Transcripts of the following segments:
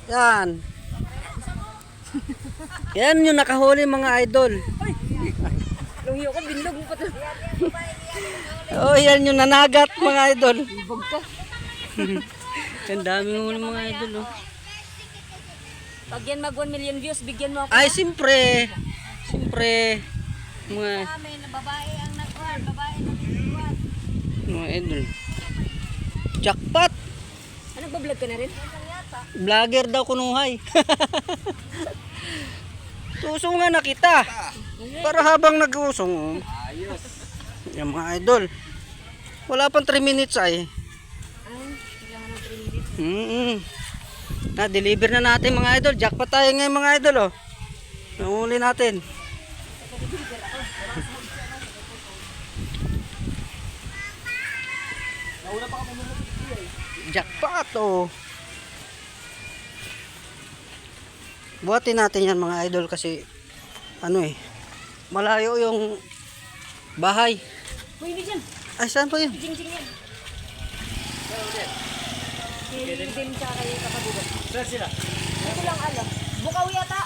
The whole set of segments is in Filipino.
Yan. Yan yung nakahuli mga idol. Luhiyo ko, binlog mo pa to. Oh, yan yung nanagat mga idol. Ang dami mo mga idol. Oh. Pag yan mag 1 million views, bigyan mo ako. Ay, siyempre. Siyempre. Mga, Babae ang nag-run, babae ang nag-run. mga idol. Jackpot. Ano ba vlog ka na rin? Vlogger daw kunuhay. Tusungan na kita. Para habang nag-usong. Ayos. Yung mga idol. Wala pang 3 minutes ay. Ay, kailangan ng 3 minutes. Na-deliver na natin mga idol. Jackpot tayo ngayon mga idol. Oh. Nanguli natin. Jackpot oh. Buhatin natin yan mga idol kasi ano malayo yung bahay. Uy, hindi dyan. Ay, saan po yun? Jing-jing yan. Din siya kayo kakabugan. Saan sila? Ito lang alam. Bukaw yata.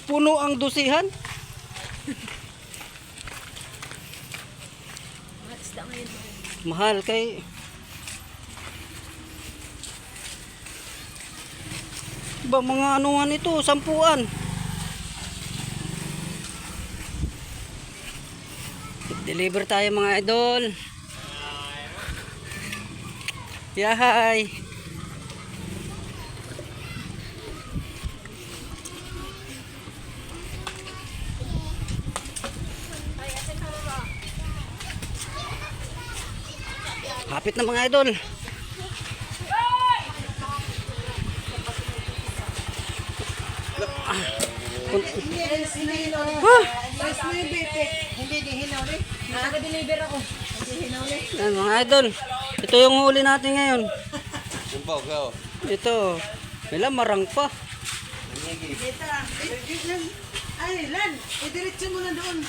Puno ang dusihan. Mga isda ngayon. Mahal kay ba mga anuhan ito, 10. Deliver tayo mga idol. Yahay. Hapit na mga idol. Hindi, di hinawli. Nakaka-deliver ako. Hindi hinawli. Yan mga idol. Ito yung huli natin ngayon. Bumbaw, Ito. May lamarang pa. Ay, Lan, idiretso mo na doon.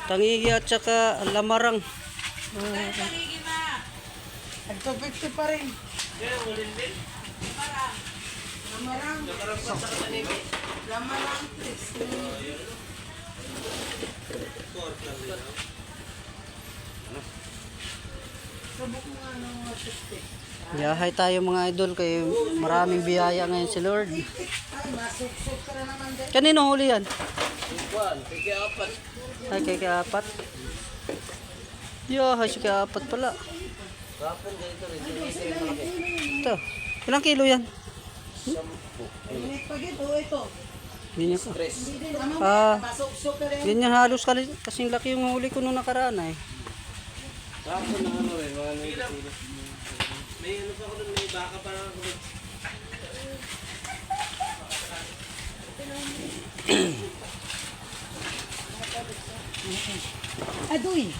Tangigi at saka lamarang. Agto 50 pa rin. Lamarang. Lamarang, please. Sabok mo nga ng 50. Yahay tayo mga idol kay maraming biyaya ngayon si Lord. Ay, masuksok ka na naman din. Kanino huli yan? Kaya-apat. Ay kay kaapat. Yahay si kaapat pala. Kapon ganito rin. Ito. Ilang kilo yan? Init pa gito, ito. Ganyan ka. Hindi din, naman masuksok ka rin. Ganyan halos kasing laki yung huli ko nung nakaraan eh. Kapon na ano rin, mga nilipilo. May ano pa ko doon, may baka pa lang ako. Aduy.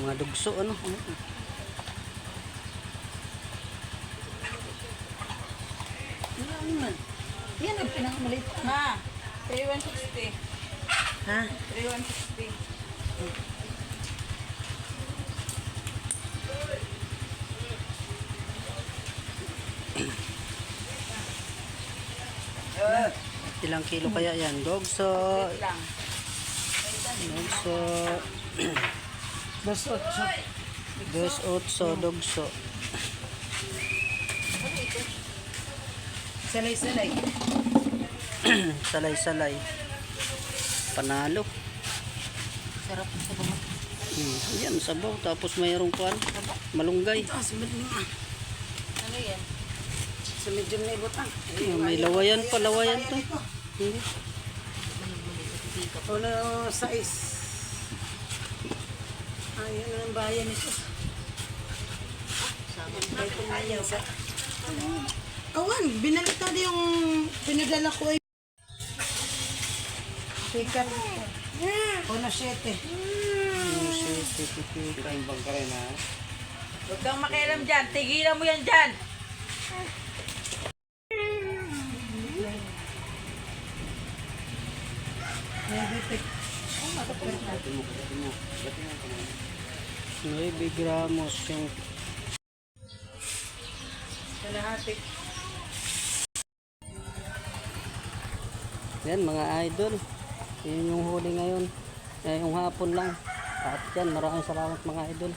Mga dugso ano. Yan ang pinakamalit. Ma, 3160. Ha? 3160. Ilang kilo kaya yan? Dogso. Lang. Dogso. Dos otso. Dos otso. Dogso. Salay-salay. Salay-salay. Panalo. Sarap sa bumot. Yan, sabaw. Tapos mayroong kuwan. Malunggay. Ah, sumit mo nga. Ano yan? Sa medium na ibutang. May lawayan pa. Lawayan to. Ano size? Ayun na ang bayan nito. Ito nga yan sa... Kawan, binalik na yung pinadala ko ay... Pikat. Una 7. Timbang ka rin ha. Huwag kang makialam dyan. Tigilan mo yan dyan. May detect. 9 gramos yung Kalahati. yan mga idol. Yun yung huli ngayon. Yung hapon lang. At yan, maraming salamat mga idol.